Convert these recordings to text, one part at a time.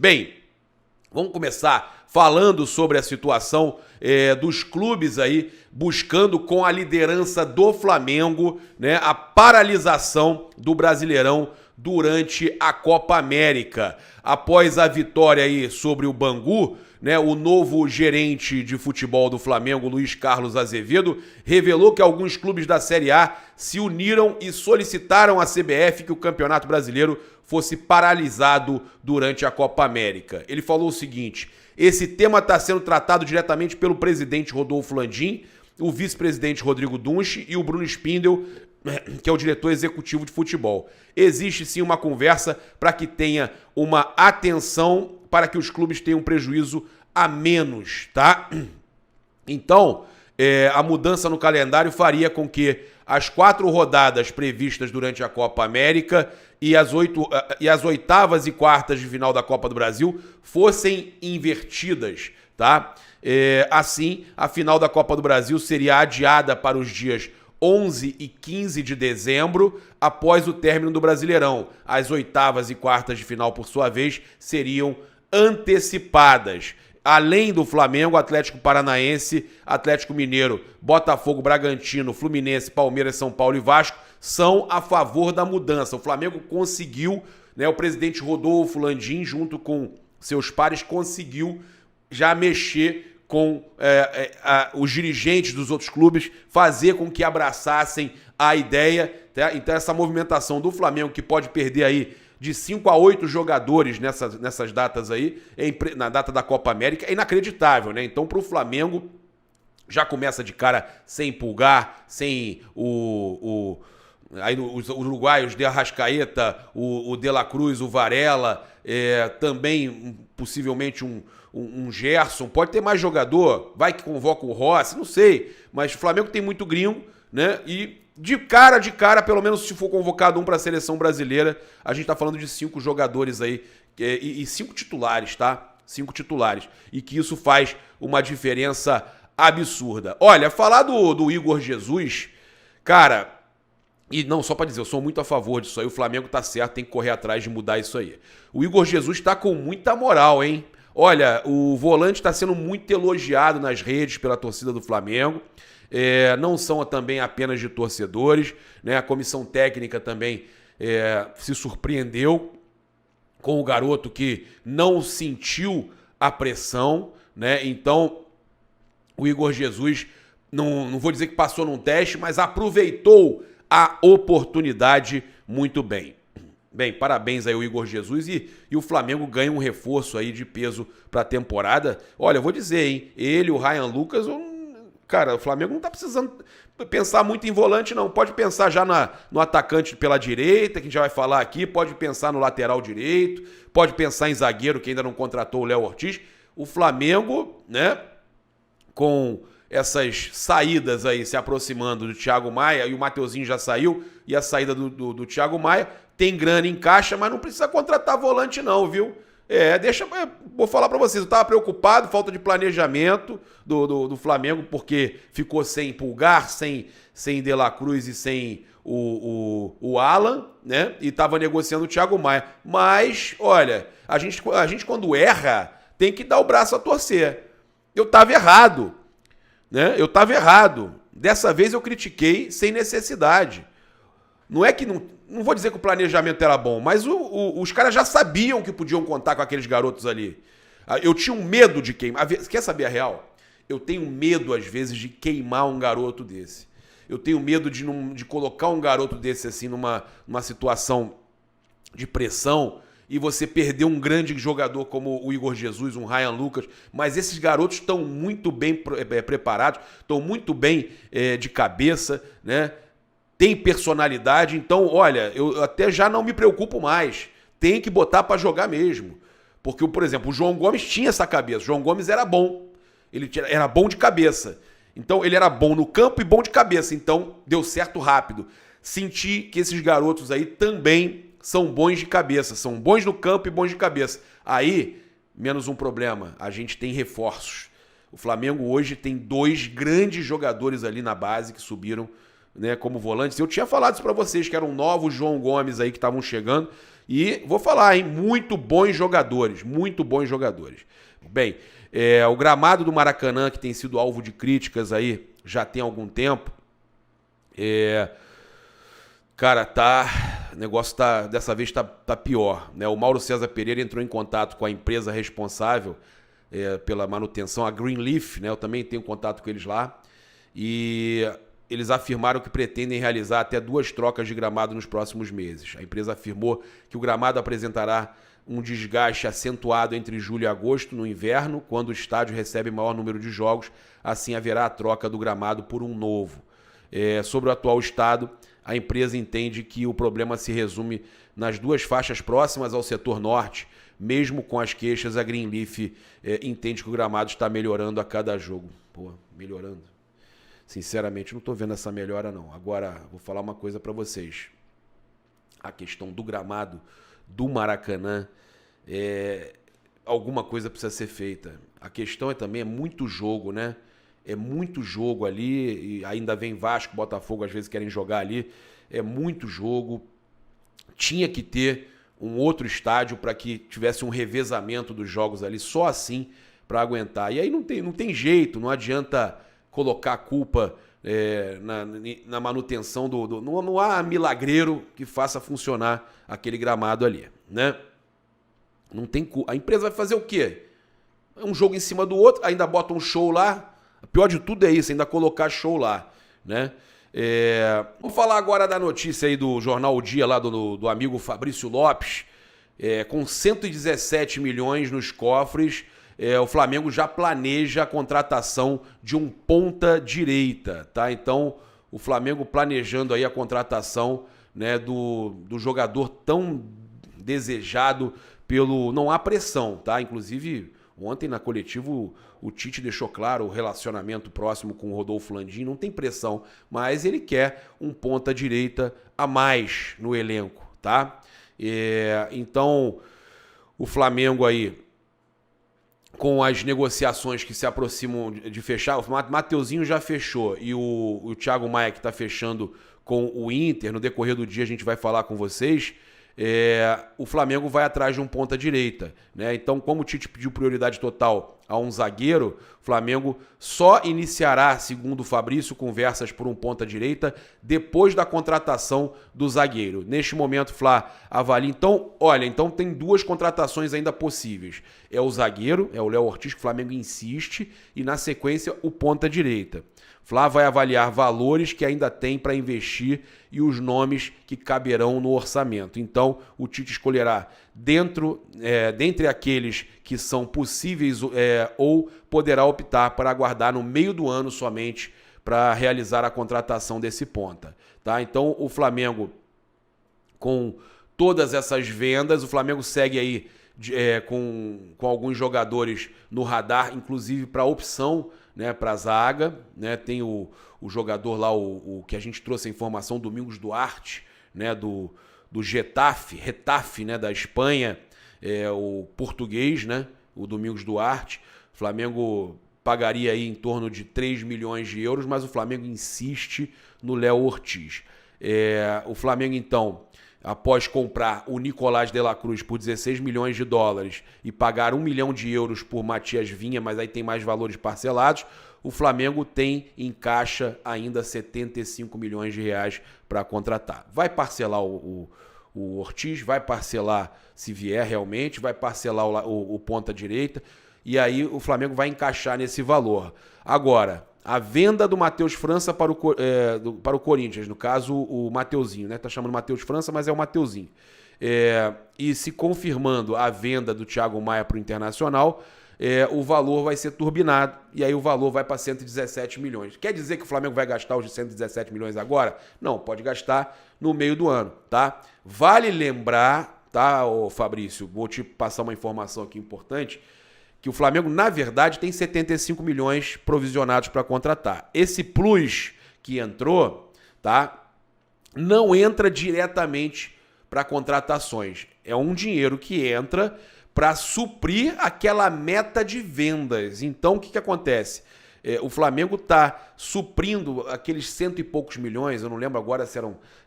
Bem, vamos começar falando sobre a situação dos clubes aí, buscando com a liderança do Flamengo, né, a paralisação do Brasileirão durante a Copa América. Após a vitória aí sobre o Bangu, né, o novo gerente de futebol do Flamengo, Luiz Carlos Azevedo, revelou que alguns clubes da Série A se uniram e solicitaram à CBF que o Campeonato Brasileiro fosse paralisado durante a Copa América. Ele falou o seguinte: esse tema está sendo tratado diretamente pelo presidente Rodolfo Landim, o vice-presidente Rodrigo Dunche e o Bruno Spindel, que é o diretor executivo de futebol. Existe sim uma conversa para que tenha uma atenção para que os clubes tenham prejuízo a menos, tá? Então, a mudança no calendário faria com que as 4 rodadas previstas durante a Copa América e as oitavas e quartas de final da Copa do Brasil fossem invertidas, tá? Assim, a final da Copa do Brasil seria adiada para os dias 11 e 15 de dezembro, após o término do Brasileirão. As oitavas e quartas de final, por sua vez, seriam antecipadas. Além do Flamengo, Atlético Paranaense, Atlético Mineiro, Botafogo, Bragantino, Fluminense, Palmeiras, São Paulo e Vasco são a favor da mudança. O Flamengo conseguiu, né, o presidente Rodolfo Landim, junto com seus pares, conseguiu já mexer com os dirigentes dos outros clubes, fazer com que abraçassem a ideia, tá? Então essa movimentação do Flamengo, que pode perder aí de 5 a 8 jogadores nessas datas aí, na data da Copa América, é inacreditável, né? Então, para o Flamengo, já começa de cara sem Pulgar, sem aí os uruguaios, De Arrascaeta, o De La Cruz, o Varela, também possivelmente um Gerson, pode ter mais jogador, vai que convoca o Rossi, não sei, mas o Flamengo tem muito gringo, né? E de cara, pelo menos se for convocado um para a seleção brasileira, a gente tá falando de 5 jogadores aí, e 5 titulares, tá? 5 titulares. E que isso faz uma diferença absurda. Olha, falar do Igor Jesus, cara, e não, só para dizer, eu sou muito a favor disso aí, o Flamengo tá certo, tem que correr atrás de mudar isso aí. O Igor Jesus tá com muita moral, hein? Olha, o volante está sendo muito elogiado nas redes pela torcida do Flamengo. Não são também apenas de torcedores, né? A comissão técnica também se surpreendeu com o garoto que não sentiu a pressão, né? Então, o Igor Jesus, não vou dizer que passou num teste, mas aproveitou a oportunidade muito bem. Bem, parabéns aí ao Igor Jesus e o Flamengo ganha um reforço aí de peso para a temporada. Olha, eu vou dizer, hein? Ele, o Ryan Lucas, cara, o Flamengo não tá precisando pensar muito em volante, não. Pode pensar já no atacante pela direita, que a gente já vai falar aqui. Pode pensar no lateral direito. Pode pensar em zagueiro, que ainda não contratou o Léo Ortiz. O Flamengo, né, com essas saídas aí se aproximando do Thiago Maia, e o Mateuzinho já saiu, e a saída do Thiago Maia, tem grana em caixa, mas não precisa contratar volante não, viu? Vou falar pra vocês, eu tava preocupado, falta de planejamento do Flamengo, porque ficou sem Pulgar, sem De La Cruz e sem o Alan, né? E tava negociando o Thiago Maia. Mas, olha, a gente quando erra, tem que dar o braço a torcer. Eu tava errado, né? Dessa vez eu critiquei sem necessidade. Não é que não vou dizer que o planejamento era bom, mas os caras já sabiam que podiam contar com aqueles garotos ali. Eu tinha um medo de queimar. Quer saber a real? Eu tenho medo, às vezes, de queimar um garoto desse. Eu tenho medo de colocar um garoto desse assim numa situação de pressão e você perder um grande jogador como o Igor Jesus, um Ryan Lucas. Mas esses garotos estão muito bem preparados, estão muito bem de cabeça, né? Tem personalidade, então, olha, eu até já não me preocupo mais. Tem que botar pra jogar mesmo. Porque, por exemplo, o João Gomes tinha essa cabeça. O João Gomes era bom. Ele era bom de cabeça. Então, ele era bom no campo e bom de cabeça. Então, deu certo rápido. Senti que esses garotos aí também são bons de cabeça. São bons no campo e bons de cabeça. Aí, menos um problema. A gente tem reforços. O Flamengo hoje tem 2 grandes jogadores ali na base que subiram, né, como volantes. Eu tinha falado isso pra vocês, que eram novos João Gomes aí que estavam chegando, E vou falar, hein? Muito bons jogadores, muito bons jogadores. Bem, o gramado do Maracanã, que tem sido alvo de críticas aí já tem algum tempo, cara, o negócio dessa vez tá pior, né? O Mauro César Pereira entrou em contato com a empresa responsável pela manutenção, a Greenleaf, né? Eu também tenho contato com eles lá. E eles afirmaram que pretendem realizar até 2 trocas de gramado nos próximos meses. A empresa afirmou que o gramado apresentará um desgaste acentuado entre julho e agosto, no inverno, quando o estádio recebe maior número de jogos. Assim haverá a troca do gramado por um novo. Sobre o atual estado, a empresa entende que o problema se resume nas 2 faixas próximas ao setor norte. Mesmo com as queixas, a Greenleaf entende que o gramado está melhorando a cada jogo. Pô, melhorando. Sinceramente, não estou vendo essa melhora, não. Agora, vou falar uma coisa para vocês. A questão do gramado do Maracanã, alguma coisa precisa ser feita. A questão também é muito jogo, né? É muito jogo ali, e ainda vem Vasco, Botafogo, às vezes querem jogar ali. É muito jogo. Tinha que ter um outro estádio para que tivesse um revezamento dos jogos ali, só assim para aguentar. E aí não tem jeito, não adianta colocar a culpa na manutenção não há milagreiro que faça funcionar aquele gramado ali, né? Não tem a empresa vai fazer o quê? Um jogo em cima do outro, ainda bota um show lá. O pior de tudo é isso, ainda colocar show lá, né? Vamos falar agora da notícia aí do Jornal O Dia, lá do amigo Fabrício Lopes. Com 117 milhões nos cofres, o Flamengo já planeja a contratação de um ponta-direita, tá? Então, o Flamengo planejando aí a contratação, né, do jogador tão desejado pelo... Não há pressão, tá? Inclusive, ontem na coletiva o Tite deixou claro o relacionamento próximo com o Rodolfo Landim, não tem pressão, mas ele quer um ponta-direita a mais no elenco, tá? Então, o Flamengo aí, com as negociações que se aproximam de fechar, o Mateuzinho já fechou e o Thiago Maia que está fechando com o Inter, no decorrer do dia a gente vai falar com vocês, o Flamengo vai atrás de um ponta-direita, né? Então, como o Tite pediu prioridade total a um zagueiro, o Flamengo só iniciará, segundo o Fabrício, conversas por um ponta-direita depois da contratação do zagueiro. Neste momento, Flá avalia. Então, olha, tem 2 contratações ainda possíveis. É o zagueiro, é o Léo Ortiz, que o Flamengo insiste, e na sequência o ponta-direita. Flá vai avaliar valores que ainda tem para investir e os nomes que caberão no orçamento. Então, o Tite escolherá dentre aqueles que são possíveis ou poderá optar para aguardar no meio do ano somente para realizar a contratação desse ponta. Tá? Então, o Flamengo, com todas essas vendas, o Flamengo segue aí com alguns jogadores no radar, inclusive para opção, né, para a zaga, né? Tem o jogador lá, o que a gente trouxe a informação, Domingos Duarte, né, do Getafe, né, da Espanha, o português, né, o Domingos Duarte. O Flamengo pagaria aí em torno de 3 milhões de euros, mas o Flamengo insiste no Léo Ortiz. O Flamengo, então, após comprar o Nicolás de la Cruz por 16 milhões de dólares e pagar 1 milhão de euros por Matias Vinha, mas aí tem mais valores parcelados, o Flamengo tem em caixa ainda 75 milhões de reais para contratar. Vai parcelar o Ortiz, vai parcelar, se vier realmente, vai parcelar o ponta-direita, e aí o Flamengo vai encaixar nesse valor. Agora, a venda do Matheus França para o Corinthians, no caso o Mateuzinho, né? Tá chamando Matheus França, mas é o Mateuzinho. E se confirmando a venda do Thiago Maia para o Internacional, o valor vai ser turbinado e aí o valor vai para 117 milhões. Quer dizer que o Flamengo vai gastar os 117 milhões agora? Não, pode gastar no meio do ano, tá? Vale lembrar, tá, Fabrício? Vou te passar uma informação aqui importante, que o Flamengo, na verdade, tem 75 milhões provisionados para contratar. Esse plus que entrou, tá, não entra diretamente para contratações. É um dinheiro que entra para suprir aquela meta de vendas. Então, o que acontece? O Flamengo está suprindo aqueles 100 e poucos milhões, eu não lembro agora se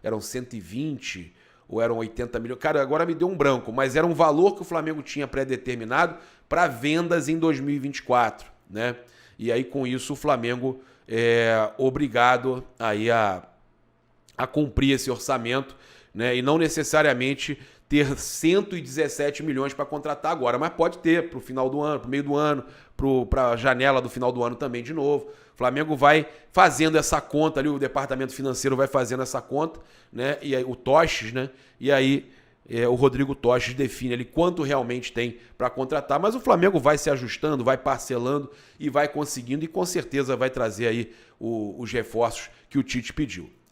eram 120 ou eram 80 milhões. Cara, agora me deu um branco, mas era um valor que o Flamengo tinha pré-determinado para vendas em 2024, né? E aí com isso o Flamengo é obrigado aí a cumprir esse orçamento, né? E não necessariamente ter 117 milhões para contratar agora, mas pode ter para o final do ano, para o meio do ano, para a janela do final do ano também de novo. O Flamengo vai fazendo essa conta ali, o departamento financeiro vai fazendo essa conta, né? E aí o Toches, né? E aí o Rodrigo Toches define ali quanto realmente tem para contratar, mas o Flamengo vai se ajustando, vai parcelando e vai conseguindo e com certeza vai trazer aí os reforços que o Tite pediu.